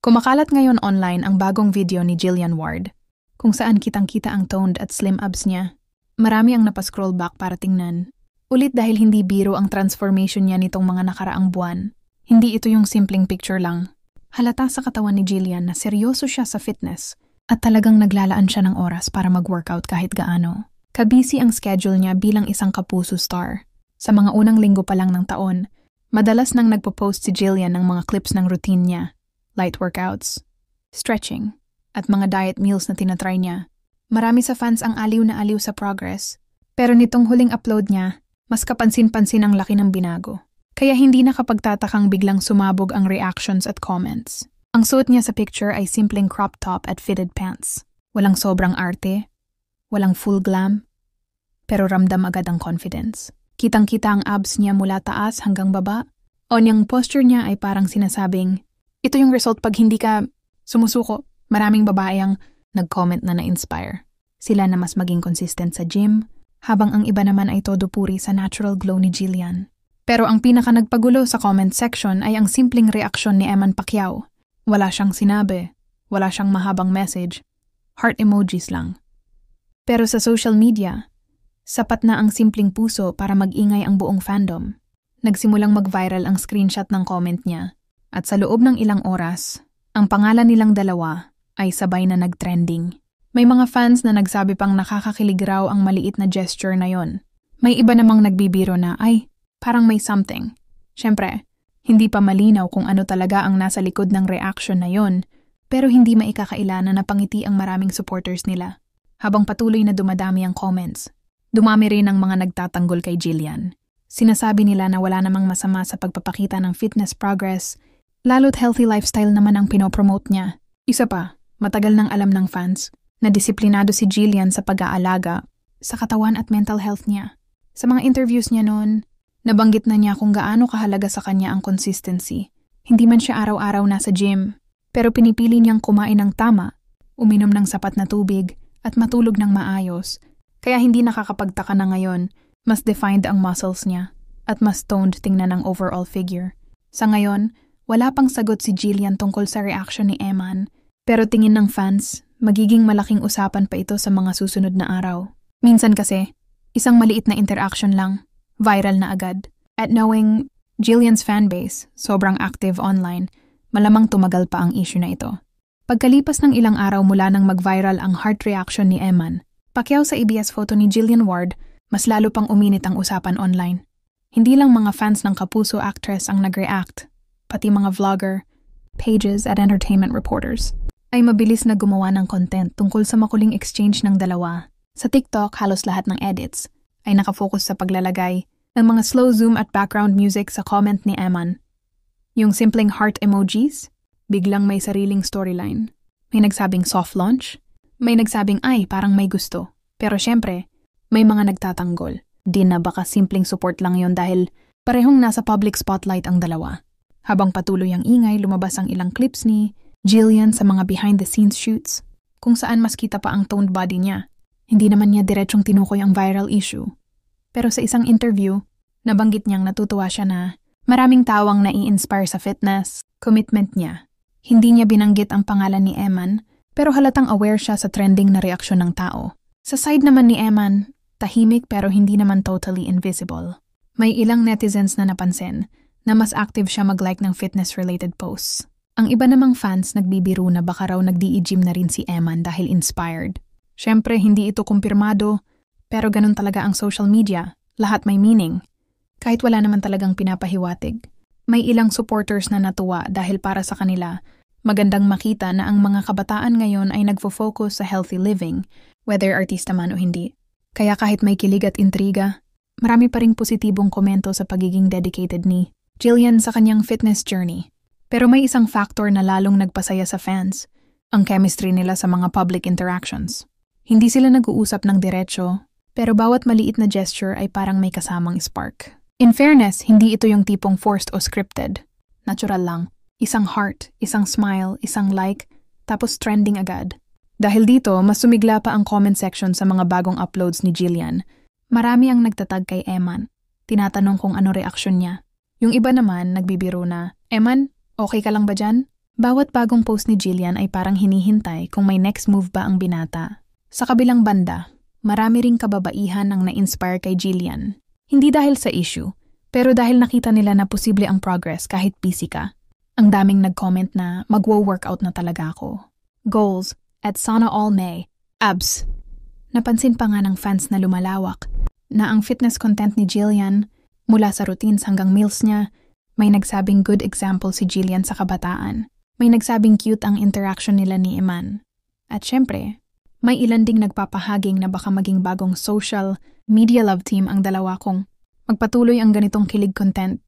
Kumakalat ngayon online ang bagong video ni Jillian Ward, kung saan kitang-kita ang toned at slim abs niya. Marami ang napascroll back para tingnan. Ulit dahil hindi biro ang transformation niya nitong mga nakaraang buwan. Hindi ito yung simpleng picture lang. Halata sa katawan ni Jillian na seryoso siya sa fitness at talagang naglalaan siya ng oras para mag-workout kahit gaano. Kabisi ang schedule niya bilang isang kapuso star. Sa mga unang linggo pa lang ng taon, madalas nang nagpo-post si Jillian ng mga clips ng routine niya, light workouts, stretching, at mga diet meals na tinatry niya. Marami sa fans ang aliw na aliw sa progress, pero nitong huling upload niya, mas kapansin-pansin ang laki ng binago. Kaya hindi nakapagtatakang biglang sumabog ang reactions at comments. Ang suot niya sa picture ay simpleng crop top at fitted pants. Walang sobrang arte, walang full glam, pero ramdam agad ang confidence. Kitang-kita ang abs niya mula taas hanggang baba. O niyang posture niya ay parang sinasabing, ito yung result pag hindi ka sumusuko. Maraming babae ang nag-comment na na-inspire. Sila na mas maging consistent sa gym, habang ang iba naman ay todo puri sa natural glow ni Jillian. Pero ang pinaka nagpagulo sa comment section ay ang simpleng reaksyon ni Eman Pacquiao. Wala siyang sinabi, wala siyang mahabang message, heart emojis lang. Pero sa social media, sapat na ang simpleng puso para mag-ingay ang buong fandom. Nagsimulang mag-viral ang screenshot ng comment niya, at sa loob ng ilang oras, ang pangalan nilang dalawa ay sabay na nag-trending. May mga fans na nagsabi pang nakakakilig raw ang maliit na gesture na yon. May iba namang nagbibiro na, ay, parang may something. Siyempre, hindi pa malinaw kung ano talaga ang nasa likod ng reaction na yon, pero hindi maikakaila na napangiti ang maraming supporters nila. Habang patuloy na dumadami ang comments, dumami rin ang mga nagtatanggol kay Jillian. Sinasabi nila na wala namang masama sa pagpapakita ng fitness progress, lalo't healthy lifestyle naman ang pinopromote niya. Isa pa, matagal nang alam ng fans na disiplinado si Jillian sa pag-aalaga sa katawan at mental health niya. Sa mga interviews niya noon, nabanggit na niya kung gaano kahalaga sa kanya ang consistency. Hindi man siya araw-araw nasa gym, pero pinipili niyang kumain ng tama, uminom ng sapat na tubig, at matulog ng maayos. Kaya hindi nakakapagtaka na ngayon, mas defined ang muscles niya at mas toned tingnan ang overall figure. Sa ngayon, wala pang sagot si Jillian tungkol sa reaction ni Eman, pero tingin ng fans, magiging malaking usapan pa ito sa mga susunod na araw. Minsan kasi, isang maliit na interaction lang, viral na agad. At knowing Jillian's fanbase, sobrang active online, malamang tumagal pa ang issue na ito. Pagkalipas ng ilang araw mula nang mag-viral ang heart reaction ni Eman, Pacquiao sa ABS photo ni Jillian Ward, mas lalo pang uminit ang usapan online. Hindi lang mga fans ng kapuso actress ang nag-react, pati mga vlogger, pages at entertainment reporters ay mabilis na gumawa ng content tungkol sa makuling exchange ng dalawa. Sa TikTok, halos lahat ng edits ay nakafocus sa paglalagay ng mga slow zoom at background music sa comment ni Eman. Yung simpleng heart emojis, biglang may sariling storyline. May nagsabing soft launch, may nagsabing ay parang may gusto. Pero syempre, may mga nagtatanggol. Di na baka simpleng support lang yon dahil parehong nasa public spotlight ang dalawa. Habang patuloy ang ingay, lumabas ang ilang clips ni Jillian sa mga behind-the-scenes shoots, kung saan mas kita pa ang toned body niya. Hindi naman niya diretsong tinukoy ang viral issue. Pero sa isang interview, nabanggit niyang natutuwa siya na maraming tawang nai-inspire sa fitness, commitment niya. Hindi niya binanggit ang pangalan ni Eman, pero halatang aware siya sa trending na reaksyon ng tao. Sa side naman ni Eman, tahimik pero hindi naman totally invisible. May ilang netizens na napansin na mas active siya mag-like ng fitness-related posts. Ang iba namang fans nagbibiro na baka raw nagdi-gym na rin si Eman dahil inspired. Siyempre, hindi ito kumpirmado, pero ganun talaga ang social media. Lahat may meaning. Kahit wala naman talagang pinapahiwatig. May ilang supporters na natuwa dahil para sa kanila, magandang makita na ang mga kabataan ngayon ay nagfo-focus sa healthy living, whether artista man o hindi. Kaya kahit may kilig at intriga, marami pa ring positibong komento sa pagiging dedicated ni Jillian sa kanyang fitness journey. Pero may isang factor na lalong nagpasaya sa fans, ang chemistry nila sa mga public interactions. Hindi sila nag-uusap ng diretsyo, pero bawat maliit na gesture ay parang may kasamang spark. In fairness, hindi ito yung tipong forced o scripted. Natural lang. Isang heart, isang smile, isang like, tapos trending agad. Dahil dito, mas sumigla pa ang comment section sa mga bagong uploads ni Jillian. Marami ang nagtatag kay Eman. Tinatanong kung ano reaksyon niya. Yung iba naman, nagbibiro na, Eman, okay ka lang ba dyan? Bawat bagong post ni Jillian ay parang hinihintay kung may next move ba ang binata. Sa kabilang banda, marami ring kababaihan ang na-inspire kay Jillian. Hindi dahil sa issue, pero dahil nakita nila na posible ang progress kahit busy ka. Ang daming nag-comment na magwo-workout na talaga ako. Goals, at sana all May. Abs. Napansin pa nga ng fans na lumalawak na ang fitness content ni Jillian, mula sa routines hanggang meals niya, may nagsabing good example si Jillian sa kabataan. May nagsabing cute ang interaction nila ni Iman. At syempre, may ilan ding nagpapahaging na baka maging bagong social media love team ang dalawa kung magpatuloy ang ganitong kilig content